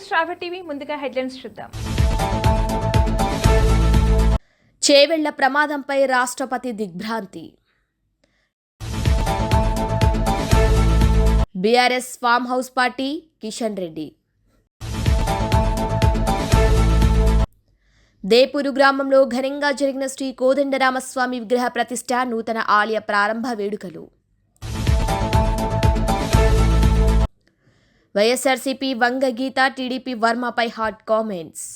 శ్రావ్య TV ముందుగా headlines చూద్దాం. చేవెళ్ల ప్రమాదంపై రాష్ట్రపతి దిగ్భ్రాంతి. BRS farm house party Kishan Reddy. Depuru గ్రామంలో ఘనంగా జరిగిన శ్రీ కోదండరామస్వామి విగ్రహ ప్రతిష్ఠ, నూతన ఆలయ ప్రారంభ వేడుకలు. వైఎస్ఆర్సీపీ వంగ గీత, టీడీపీ వర్మపై హాట్ కామెంట్స్.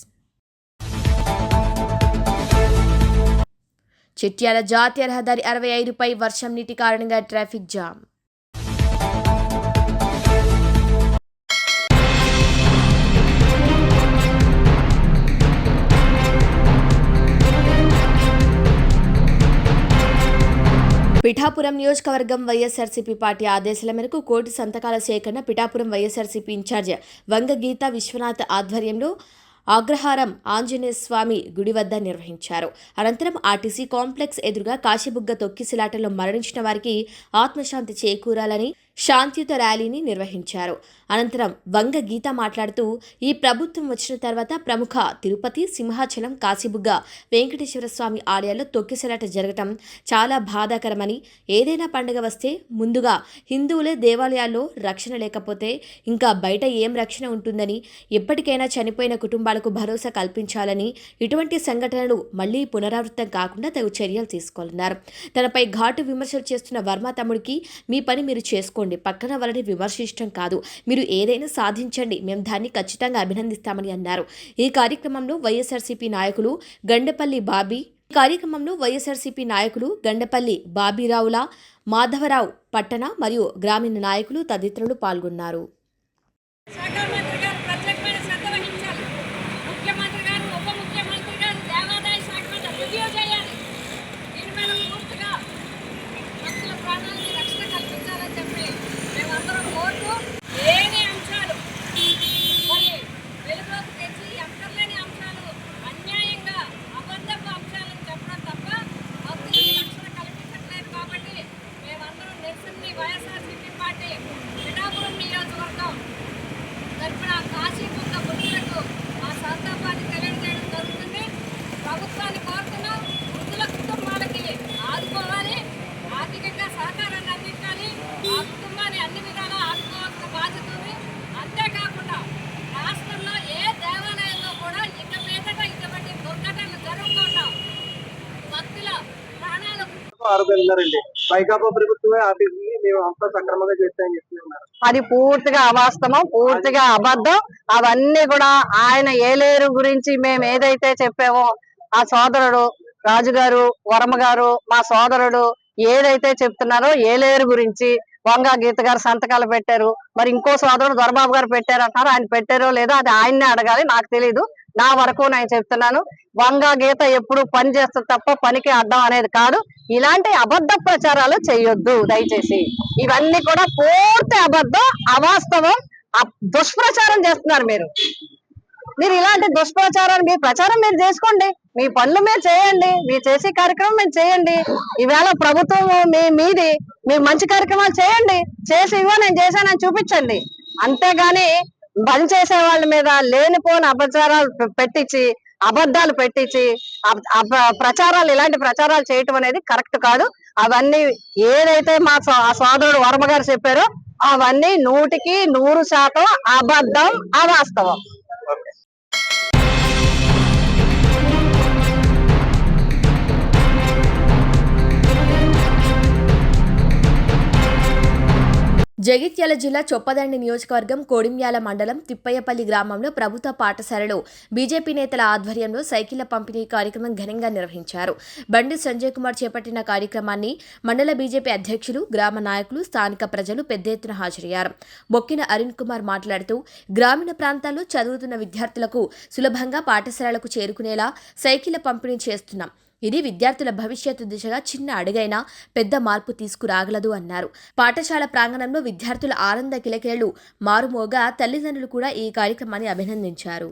చిట్యాల జాతీయ రహదారి 65పై వర్షం నీటి కారణంగా ట్రాఫిక్ జామ్. పిఠాపురం నియోజకవర్గం వైఎస్ఆర్సీపీ పార్టీ ఆదేశాల మేరకు కోటి సంతకాల సేకరణ పిఠాపురం వైఎస్ఆర్సీపీ ఇన్ఛార్జ్ వంగ గీత విశ్వనాథ్ ఆధ్వర్యంలో అగ్రహారం ఆంజనేయ స్వామి గుడి వద్ద నిర్వహించారు. అనంతరం ఆర్టీసీ కాంప్లెక్స్ ఎదురుగా కాశీబుగ్గ తొక్కిసలాటలో మరణించిన వారికి ఆత్మశాంతి చేకూరాలని శాంతియుత ర్యాలీని నిర్వహించారు. అనంతరం వంగ గీత మాట్లాడుతూ, ఈ ప్రభుత్వం వచ్చిన తర్వాత ప్రముఖ తిరుపతి, సింహాచలం, కాశీబుగ్గ వెంకటేశ్వర స్వామి ఆలయాల్లో తొక్కిసలాట జరగటం చాలా బాధాకరమని, ఏదైనా పండుగ వస్తే ముందుగా హిందువులే దేవాలయాల్లో రక్షణ లేకపోతే ఇంకా బయట ఏం రక్షణ ఉంటుందని, ఎప్పటికైనా చనిపోయిన కుటుంబాలకు భరోసా కల్పించాలని, ఇటువంటి సంఘటనలు మళ్లీ పునరావృతం కాకుండా తగు చర్యలు తీసుకోవాలన్నారు. తనపై ఘాటు విమర్శలు చేస్తున్న వర్మ తమ్ముడికి, మీ పని మీరు చేసుకోండి, పక్కన వాళ్ళని విమర్శించడం కాదు, మీరు ఏదైనా సాధించండి, మేము దాన్ని ఖచ్చితంగా అభినందిస్తామని అన్నారు. ఈ కార్యక్రమంలో వైఎస్ఆర్సీపీ నాయకులు గండపల్లి బాబీరావుల, మాధవరావు పట్టణ మరియు గ్రామీణ నాయకులు తదితరులు పాల్గొన్నారు. వైకాపా ప్రభుత్వమే ఆఫీసుని మేము అంతా సక్రమంగా చేస్తామని చెప్తున్నారు. అది పూర్తిగా అవాస్తవం, పూర్తిగా అబద్ధం. అవన్నీ కూడా ఆయన ఏలేరు గురించి మేము ఏదైతే చెప్పామో, ఆ సోదరుడు రాజుగారు, వర్మ గారు, మా సోదరుడు ఏదైతే చెప్తున్నారో ఏలేరు గురించి వంగ గీత గారు సంతకాలు పెట్టారు. మరి ఇంకో సోదరుడు దొరబాబు గారు పెట్టారంటారు. ఆయన పెట్టారో లేదో అది ఆయన్నే అడగాలి, నాకు తెలీదు. నా వరకు నేను చెప్తున్నాను, వంగ గీత ఎప్పుడు పని చేస్తుంది తప్ప పనికి అడ్డం అనేది కాదు. ఇలాంటి అబద్ధ ప్రచారాలు చేయొద్దు దయచేసి. ఇవన్నీ కూడా పూర్తి అబద్ధం, అవాస్తవం, దుష్ప్రచారం చేస్తున్నారు మీరు ఇలాంటి దుష్ప్రచారాన్ని మీ ప్రచారం మీరు చేసుకోండి, మీ పనులు మీరు చేయండి, మీరు చేసే కార్యక్రమం మీరు చేయండి. ఈవేళ ప్రభుత్వం మీది, మీరు మంచి కార్యక్రమాలు చేయండి, చేసి ఇవో నేను చేశానని చూపించండి. అంతేగాని పని చేసే వాళ్ళ మీద లేనిపోని అబద్ధాలు పెట్టించి ప్రచారాలు, ఇలాంటి ప్రచారాలు చేయటం అనేది కరెక్ట్ కాదు. అవన్నీ ఏదైతే మా సోదరుడు వర్మ గారు చెప్పారో అవన్నీ 100% అబద్ధం, అవాస్తవం. జగిత్యాల జిల్లా చొప్పదండి నియోజకవర్గం కోడిమ్యాల మండలం తిప్పయ్యపల్లి గ్రామంలో ప్రభుత్వ పాఠశాలలో బీజేపీ నేతల ఆధ్వర్యంలో సైకిళ్ల పంపిణీ కార్యక్రమం ఘనంగా నిర్వహించారు. బండి సంజయ్ కుమార్ చేపట్టిన కార్యక్రమాన్ని మండల బీజేపీ అధ్యక్షులు, గ్రామ నాయకులు, స్థానిక ప్రజలు పెద్ద ఎత్తున హాజరయ్యారు. బొక్కిన అరుణ్ కుమార్ మాట్లాడుతూ, గ్రామీణ ప్రాంతాల్లో చదువుతున్న విద్యార్థులకు సులభంగా పాఠశాలలకు చేరుకునేలా సైకిళ్ల పంపిణీ చేస్తున్నాం. ఇది విద్యార్థుల భవిష్యత్తు దిశగా చిన్న అడుగైనా పెద్ద మార్పు తీసుకురాగలదు అన్నారు. పాఠశాల ప్రాంగణంలో విద్యార్థుల ఆనంద కిలకిలలు మారుమోగా తల్లిదండ్రులు కూడా ఈ కార్యక్రమాన్ని అభినందించారు.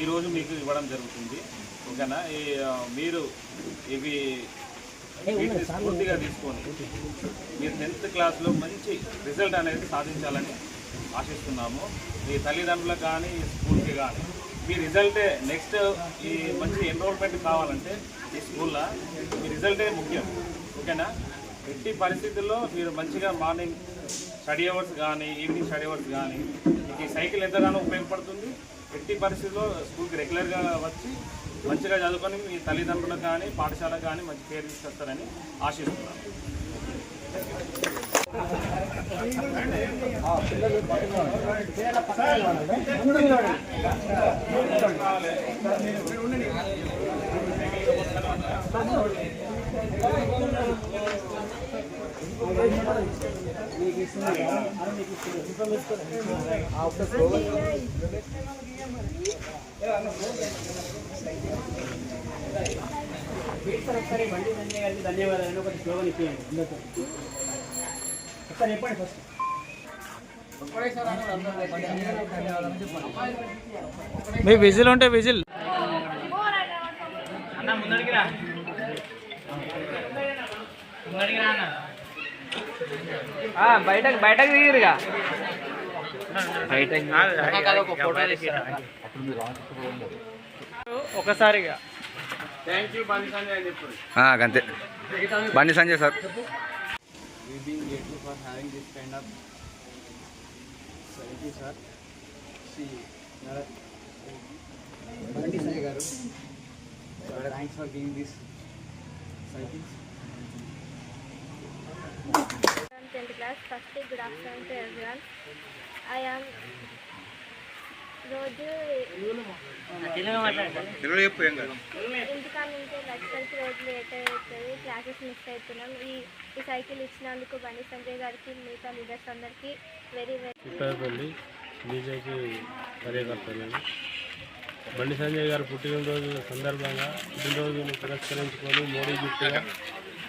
ఈరోజు మీకు ఇవ్వడం జరుగుతుంది. ఓకేనా? మీరు ఇవి వీటిని స్ఫూర్తిగా తీసుకొని మీరు 10th క్లాస్లో మంచి రిజల్ట్ అనేది సాధించాలని ఆశిస్తున్నాము. మీ తల్లిదండ్రులకు కానీ స్కూల్కి కానీ మీ రిజల్టే నెక్స్ట్ ఈ మంచి ఎన్రోల్మెంట్ కావాలంటే ఈ స్కూల్లో మీ రిజల్టే ముఖ్యం. ఓకేనా? ఎట్టి పరిస్థితుల్లో మీరు మంచిగా మార్నింగ్ స్టడీ అవర్స్ కానీ ఈవినింగ్ స్టడీ అవర్స్ కానీ మీకు ఈ సైకిల్ ఎంతగానో ఉపయోగపడుతుంది. ఎట్టి పరిస్థితుల్లో స్కూల్కి రెగ్యులర్గా వచ్చి మంచిగా చదువుకొని మీ తల్లిదండ్రులకు కానీ పాఠశాలకు కానీ మంచి పేరు తీసుకొస్తారని ఆశిస్తున్నాను. ఒకసారి బండి సంజయ్ గారికి ధన్యవాదాలు ఒక స్లోగన్ ఇప్పించండి. ఒకసారి చెప్పండి ఫస్ట్. మీ విజిల్ ఉంటే విజిల్ అన్న ముందడికి రా, ముందడికి రా అన్న. బయటకు దిగిరుగా ఒకసారిగా. థ్యాంక్ యూ బండి సంజయ్ అని చెప్పండి. అంతే Bandi Sanjay sir. We being grateful for having this kind of society, sir. See, Bandi Sanjay garu, thanks for giving this cycles. 10th class. Firstly, good afternoon to everyone. I am రోజు ఇంటికాడ నుంచి లెక్చర్కి రోజు late అవుతుంది, classes miss అవుతున్నాం. ఈ cycle ఇచ్చినందుకు బండి సంజయ్ గారికి మిగతా లీడర్స్ అందరికీ వెరీ చిత్తపల్లి బీజేపీ కార్యకర్తలను బండి సంజయ్ గారు పుట్టినరోజు సందర్భంగా పుట్టినరోజును పురస్కరించుకొని మోడీ గిఫ్ట్గా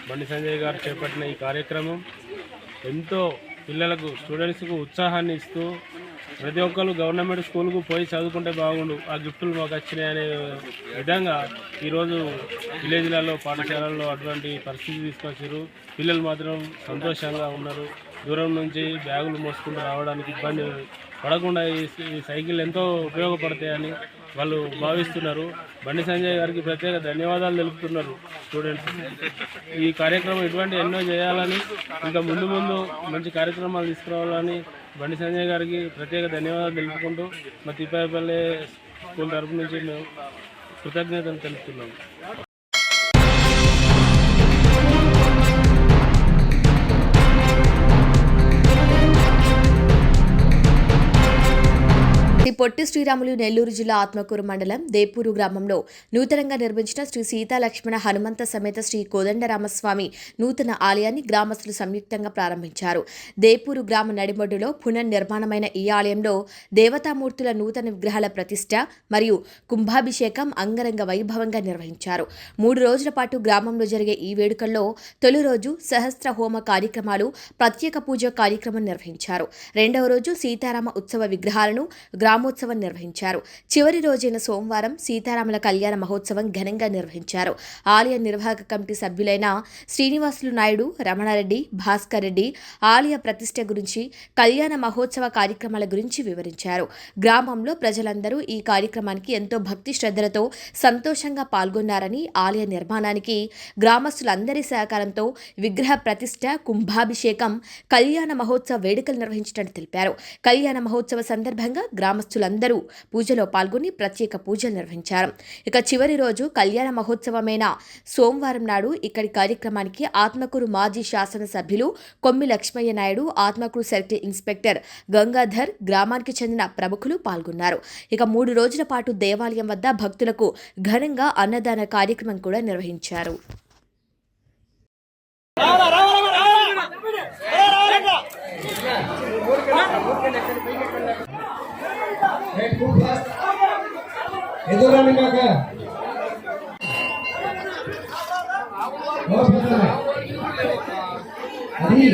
బండి సంజయ్ గారు చేపట్టిన ఈ కార్యక్రమం ఎంతో పిల్లలకు స్టూడెంట్స్కు ఉత్సాహాన్ని ఇస్తూ ప్రతి ఒక్కరు గవర్నమెంట్ స్కూల్కు పోయి చదువుకుంటే బాగుండు, ఆ గిఫ్టులు మాకు వచ్చినాయి అనే విధంగా ఈరోజు విలేజ్లలో పాఠశాలల్లో అటువంటి పరిస్థితి తీసుకొచ్చారు. పిల్లలు మాత్రం సంతోషంగా ఉన్నారు. దూరం నుంచి బ్యాగులు మోసుకుంటూ రావడానికి ఇబ్బంది పడకుండా ఈ సైకిల్ ఎంతో ఉపయోగపడతాయని వాళ్ళు భావిస్తున్నారు. బండి సంజయ్ గారికి ప్రత్యేక ధన్యవాదాలు తెలుపుతున్నారు స్టూడెంట్స్. ఈ కార్యక్రమం ఇటువంటి ఎన్నో చేయాలని, ఇంకా ముందు ముందు మంచి కార్యక్రమాలు తీసుకురావాలని బండి సంజయ్ గారికి ప్రత్యేక ధన్యవాదాలు తెలుపుకుంటూ మా తిప్పాయపల్లి స్కూల్ తరఫు నుంచి మేము కృతజ్ఞతలు తెలుపుతున్నాము. శ్రీ పొట్టి శ్రీరాములు నెల్లూరు జిల్లా ఆత్మకూరు మండలం దేపూరు గ్రామంలో నూతనంగా నిర్మించిన శ్రీ సీతాలక్ష్మణ హనుమంత సమేత శ్రీ కోదండరామస్వామి నూతన ఆలయాన్ని గ్రామస్తులు సంయుక్తంగా ప్రారంభించారు. దేపూరు గ్రామ నడిబొడ్డులో పునర్నిర్మాణమైన ఈ ఆలయంలో దేవతామూర్తుల నూతన విగ్రహాల ప్రతిష్ఠ మరియు కుంభాభిషేకం అంగరంగ వైభవంగా నిర్వహించారు. 3 రోజుల పాటు గ్రామంలో జరిగే ఈ వేడుకల్లో తొలి రోజు సహస్ర హోమ కార్యక్రమాలు, ప్రత్యేక పూజ కార్యక్రమం నిర్వహించారు. రెండవ రోజు సీతారామ ఉత్సవ విగ్రహాలను గ్రామోత్సవం నిర్వహించారు. చివరి రోజైన సోమవారం సీతారాముల కళ్యాణ మహోత్సవం ఘనంగా నిర్వహించారు. ఆలయ నిర్వాహక కమిటీ సభ్యులైన శ్రీనివాసులు నాయుడు, రమణారెడ్డి, భాస్కర్ రెడ్డి ఆలయ ప్రతిష్ఠ గురించి, కళ్యాణ మహోత్సవ కార్యక్రమాల గురించి వివరించారు. గ్రామంలో ప్రజలందరూ ఈ కార్యక్రమానికి ఎంతో భక్తి శ్రద్ధలతో సంతోషంగా పాల్గొన్నారని, ఆలయ నిర్మాణానికి గ్రామస్తులందరి సహకారంతో విగ్రహ ప్రతిష్ఠ, కుంభాభిషేకం, కళ్యాణ మహోత్సవ వేడుకలు నిర్వహించినట్టు తెలిపారు. కళ్యాణ మహోత్సవ సందర్భంగా గ్రామస్తులందరూ పూజలో పాల్గొని ప్రత్యేక పూజలు నిర్వహించారు. ఇక చివరి రోజు కళ్యాణ మహోత్సవమైన సోమవారం నాడు ఇక్కడి కార్యక్రమానికి ఆత్మకూరు మాజీ శాసనసభ్యులు కొమ్మి లక్ష్మయ్య నాయుడు, ఆత్మకూరు సర్కిల్ ఇన్స్పెక్టర్ గంగాధర్, గ్రామానికి చెందిన ప్రముఖులు పాల్గొన్నారు. ఇక 3 రోజుల పాటు దేవాలయం వద్ద భక్తులకు ఘనంగా అన్నదాన కార్యక్రమం కూడా నిర్వహించారు. ఎదురండి కాక అది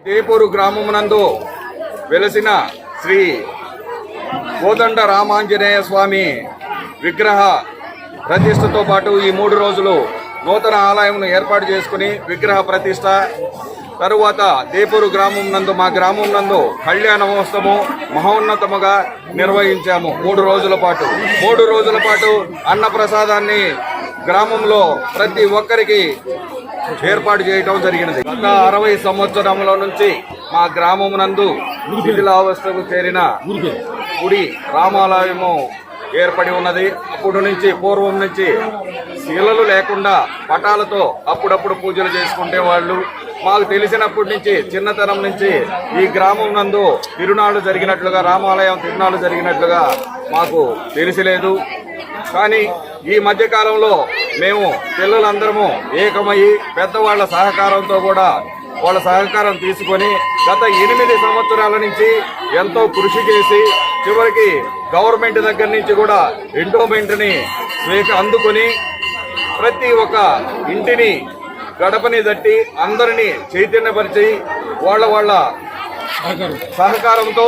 దేపూరు గ్రామమునందు వెలసిన శ్రీ కోదండ రామాంజనేయ స్వామి విగ్రహ ప్రతిష్టతో పాటు ఈ 3 రోజులు నూతన ఆలయంను ఏర్పాటు చేసుకుని విగ్రహ ప్రతిష్ట తరువాత దేపూరు గ్రామం నందు మా గ్రామం నందు కళ్యాణ మహోత్సవము మహోన్నతముగా నిర్వహించాము 3 రోజుల పాటు 3 రోజుల పాటు అన్న ప్రసాదాన్ని గ్రామంలో ప్రతి ఒక్కరికి ఏర్పాటు చేయడం జరిగినది. గత 60 సంవత్సరముల నుంచి మా గ్రామం నందు శిథిలావస్థకు చేరిన గుడి రామాలయము ఏర్పడి ఉన్నది. అప్పటి నుంచి పూర్వం నుంచి శిలలు లేకుండా పటాలతో అప్పుడప్పుడు పూజలు చేసుకుంటే వాళ్ళు మాకు తెలిసినప్పటి నుంచి చిన్నతనం నుంచి ఈ గ్రామం నందు తిరునాళ్ళు జరిగినట్లుగా రామాలయం తిరునాళ్ళు జరిగినట్లుగా మాకు తెలిసిలేదు. కానీ ఈ మధ్యకాలంలో మేము పిల్లలందరము ఏకమయ్యి పెద్దవాళ్ల సహకారంతో కూడా వాళ్ళ సహకారం తీసుకొని గత 8 సంవత్సరాల నుంచి ఎంతో కృషి చేసి చివరికి గవర్నమెంట్ దగ్గర నుంచి కూడా ఎండోమెంట్ని అందుకొని ప్రతి ఒక్క ఇంటిని గడపని తట్టి అందరినీ చైతన్యపరిచి వాళ్ళ సహకారంతో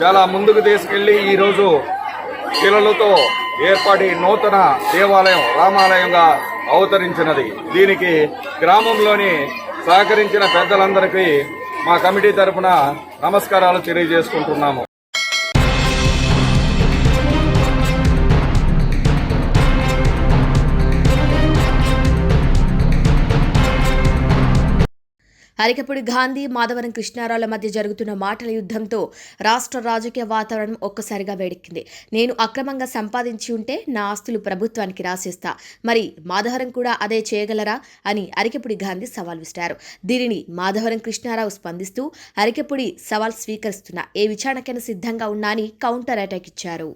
చాలా ముందుకు తీసుకెళ్లి ఈరోజు శిలలతో ఏర్పడి నూతన దేవాలయం రామాలయంగా అవతరించినది. దీనికి గ్రామంలోని సహకరించిన పెద్దలందరికీ మా కమిటీ తరఫున నమస్కారాలు తెలియజేసుకుంటున్నాము. అరికపూడి గాంధీ మాధవరం కృష్ణారావుల మధ్య జరుగుతున్న మాటల యుద్ధంతో రాష్ట్ర రాజకీయ వాతావరణం ఒక్కసారిగా వేడెక్కింది. నేను అక్రమంగా సంపాదించి ఉంటే నా ఆస్తులు ప్రభుత్వానికి రాసేస్తా, మరి మాధవరం కూడా అదే చేయగలరా అని అరికపూడి గాంధీ సవాల్ విసిరారు. దీనిని మాధవరం కృష్ణారావు స్పందిస్తూ అరికపూడి సవాల్ స్వీకరిస్తున్నా ఏ విచారణకైనా సిద్ధంగా ఉన్నా అని కౌంటర్ అటాక్ ఇచ్చారు.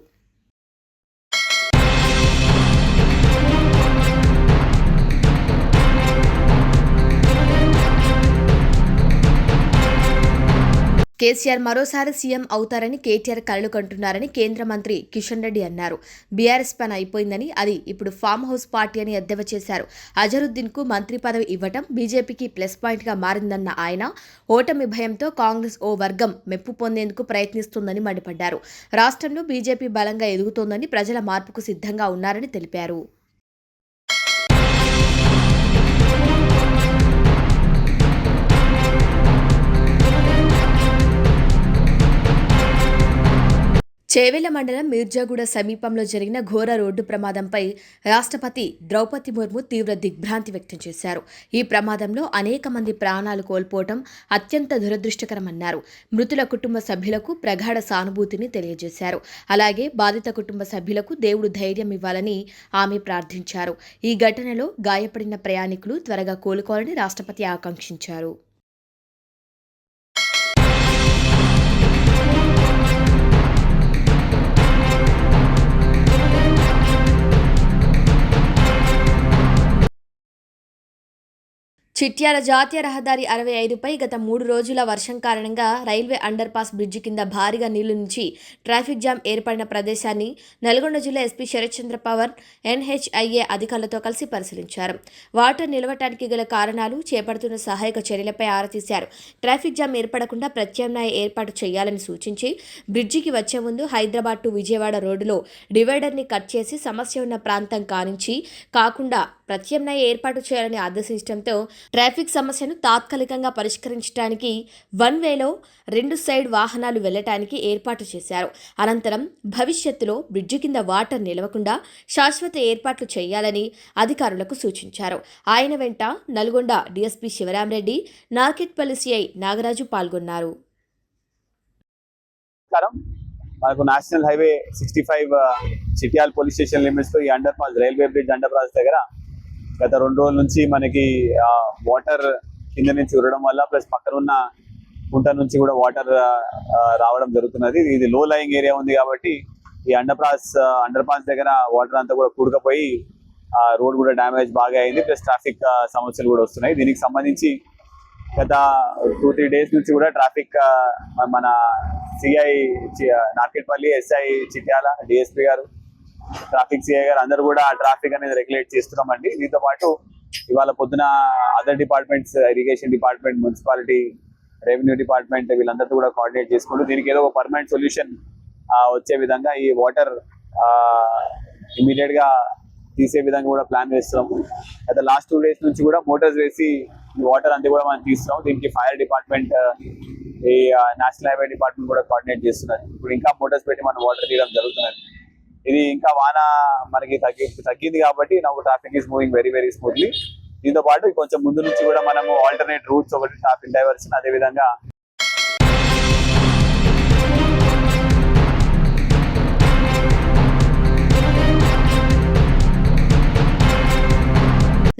కేసీఆర్ మరోసారి సీఎం అవుతారని కేటీఆర్ కలలు కంటున్నారని కేంద్ర మంత్రి కిషన్ రెడ్డి అన్నారు. బీఆర్ఎస్ పని అయిపోయిందని అది ఇప్పుడు ఫామ్ హౌస్ పార్టీ అని ఎద్దేవా చేశారు. అజరుద్దీన్కు మంత్రి పదవి ఇవ్వటం బీజేపీకి ప్లస్ పాయింట్గా మారిందన్న ఆయన ఓటమి భయంతో కాంగ్రెస్ ఓ వర్గం మెప్పు పొందేందుకు ప్రయత్నిస్తుందని మండిపడ్డారు. రాష్ట్రంలో బీజేపీ బలంగా ఎదుగుతోందని ప్రజల మార్పుకు సిద్ధంగా ఉన్నారని తెలిపారు. చేవెళ్ల మండలం మీర్జాగూడ సమీపంలో జరిగిన ఘోర రోడ్డు ప్రమాదంపై రాష్ట్రపతి ద్రౌపది ముర్ము తీవ్ర దిగ్భ్రాంతి వ్యక్తం చేశారు. ఈ ప్రమాదంలో అనేక మంది ప్రాణాలు కోల్పోవడం అత్యంత దురదృష్టకరమన్నారు. మృతుల కుటుంబ సభ్యులకు ప్రగాఢ సానుభూతిని తెలియజేశారు. అలాగే బాధిత కుటుంబ సభ్యులకు దేవుడు ధైర్యం ఇవ్వాలని ఆమె ప్రార్థించారు. ఈ ఘటనలో గాయపడిన ప్రయాణికులు త్వరగా కోలుకోవాలని రాష్ట్రపతి ఆకాంక్షించారు. చిట్యాల జాతీయ రహదారి 65పై గత 3 రోజుల వర్షం కారణంగా రైల్వే అండర్ పాస్ బ్రిడ్జి కింద భారీగా నీళ్లు నుంచి ట్రాఫిక్ జామ్ ఏర్పడిన ప్రదేశాన్ని నల్గొండ జిల్లా ఎస్పీ శరత్చంద్ర పవర్ NHIA అధికారులతో కలిసి పరిశీలించారు. వాటర్ నిలవటానికి గల కారణాలు, చేపడుతున్న సహాయక చర్యలపై ఆరా తీశారు. ట్రాఫిక్ జామ్ ఏర్పడకుండా ప్రత్యామ్నాయ ఏర్పాటు చేయాలని సూచించి బ్రిడ్జికి వచ్చే ముందు హైదరాబాద్ టు విజయవాడ రోడ్డులో డివైడర్ని కట్ చేసి సమస్య ఉన్న ప్రాంతం కానించి కాకుండా ప్రత్యామ్నాయ ఏర్పాటు చేయాలని ఆదేశించడంతో ట్రాఫిక్ సమస్యను తాత్కాలికంగా పరిష్కరించడానికి వన్ వేలో 2 సైడ్ వాహనాలు వెళ్లటానికి ఏర్పాటు చేశారు. అనంతరం భవిష్యత్తులో బ్రిడ్జి కింద వాటర్ నిలవకుండా శాశ్వత ఏర్పాట్లు చేయాలని అధికారులకు సూచించారు. ఆయన వెంట నల్గొండ డీఎస్పీ శివరామరెడ్డి, నార్కెట్పల్లి సిఐ నాగరాజు పాల్గొన్నారు. మనకు national highway 65 Chityal police station limits లో ఈ under pass, railway bridge under pass దగ్గర గత 2 రోజుల నుంచి మనకి వాటర్ కింద నుంచి ఉరడం వల్ల ప్లస్ పక్కన ఉన్న కుంట నుంచి కూడా వాటర్ రావడం జరుగుతున్నది. ఇది లో లయింగ్ ఏరియా ఉంది కాబట్టి ఈ అండర్ పాస్ దగ్గర వాటర్ అంతా కూడా కూడకపోయి రోడ్ కూడా డ్యామేజ్ బాగా అయింది. ప్లస్ ట్రాఫిక్ సమస్యలు కూడా వస్తున్నాయి. దీనికి సంబంధించి గత 2-3 డేస్ నుంచి కూడా ట్రాఫిక్ మన CI Narketpally, SI Chityal, DSP గారు, ట్రాఫిక్ సిఐ గారు అందరూ కూడా ట్రాఫిక్ అనేది రెగ్యులేట్ చేస్తున్నామండి. దీంతో పాటు ఇవాళ పొద్దున other departments, irrigation department, municipality, revenue department వీళ్ళందరితో కూడా కోఆర్డినేట్ చేసుకుంటూ దీనికి ఏదో ఒక పర్మనెంట్ సొల్యూషన్ వచ్చే విధంగా ఈ వాటర్ ఇమీడియట్ గా తీసే విధంగా కూడా ప్లాన్ వేస్తున్నాము. అయితే లాస్ట్ 2 డేస్ నుంచి కూడా మోటార్స్ వేసి ఈ వాటర్ అంతా కూడా మనం తీస్తున్నాం. దీనికి ఫైర్ డిపార్ట్మెంట్, ఈ నేషనల్ హైవే డిపార్ట్మెంట్ కూడా కోఆర్డినేట్ చేస్తున్నారు. ఇప్పుడు ఇంకా మోటార్స్ పెట్టి మనం వాటర్ తీయడం జరుగుతున్నది. ఇది ఇంకా వాన మనకి తగ్గింది కాబట్టి నాకు traffic is moving very very smoothly. దీంతో పాటు కొంచెం ముందు నుంచి కూడా మనము ఆల్టర్నేట్ రూట్స్, ఒకటి ట్రాఫిక్ డైవర్షన్, అదేవిధంగా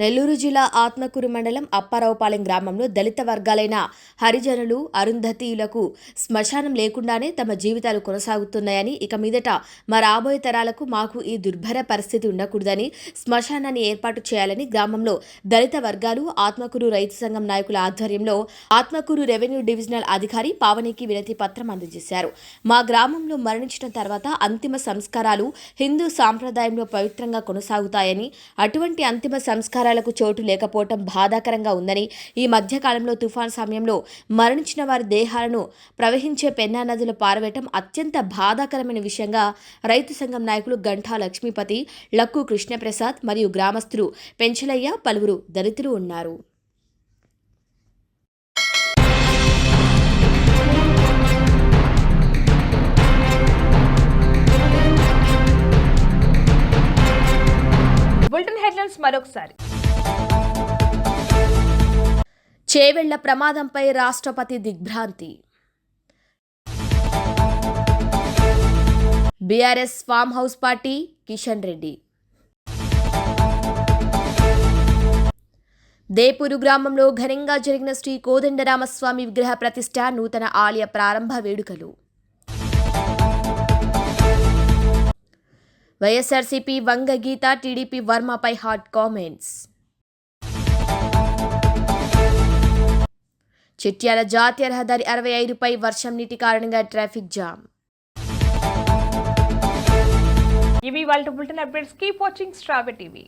నెల్లూరు జిల్లా ఆత్మకూరు మండలం అప్పారావుపాలెం గ్రామంలో దళిత వర్గాలైన హరిజనులు, అరుంధతీయులకు శ్మశానం లేకుండానే తమ జీవితాలు కొనసాగుతున్నాయని, ఇక మీదట మా రాబోయే తరాలకు మాకు ఈ దుర్భర పరిస్థితి ఉండకూడదని శ్మశానాన్ని ఏర్పాటు చేయాలని గ్రామంలో దళిత వర్గాలు ఆత్మకూరు రైతు సంఘం నాయకుల ఆధ్వర్యంలో ఆత్మకూరు రెవెన్యూ డివిజనల్ అధికారి పావనికి వినతి పత్రం అందజేశారు. మా గ్రామంలో మరణించిన తర్వాత అంతిమ సంస్కారాలు హిందూ సాంప్రదాయంలో పవిత్రంగా కొనసాగుతాయని, అటువంటి అంతిమ సంస్కారాలకు చోటు లేకపోవటం బాధాకరంగా ఉందని, ఈ మధ్యకాలంలో తుఫాన్ సమయంలో మరణించిన వారి దేహాలను ప్రవహించే పెన్నా నదిలో పారవేయటం అత్యంత బాధాకరమైన విషయంగా రైతు సంఘం నాయకులు గంటా లక్ష్మీపతి, లక్కు కృష్ణప్రసాద్ మరియు గ్రామస్తులు పెంచలయ్య, పలువురు దళితులు ఉన్నారు. బులెటిన్ హెడ్లైన్స్ మరొకసారి. చేవెళ్ల ప్రమాదంపై రాష్ట్రపతి దిగ్భ్రాంతి. BRS farm house party Kishan Reddy. Depuru గ్రామంలో ఘనంగా జరిగిన శ్రీ కోదండరామస్వామి విగ్రహ ప్రతిష్ఠ, నూతన ఆలయ ప్రారంభ వేడుకలు. వైఎస్ఆర్సీపీ వంగ గీత, టీడీపీ వర్మపై హాట్ కామెంట్స్. చిట్యాల జాతీయ రహదారి 65పై వర్షం నీటి కారణంగా ట్రాఫిక్ జామ్. ఇవి వాళ్ళ బులెటిన్ అప్డేట్స్. కీప్ వాచింగ్ స్ట్రాబె టీవీ.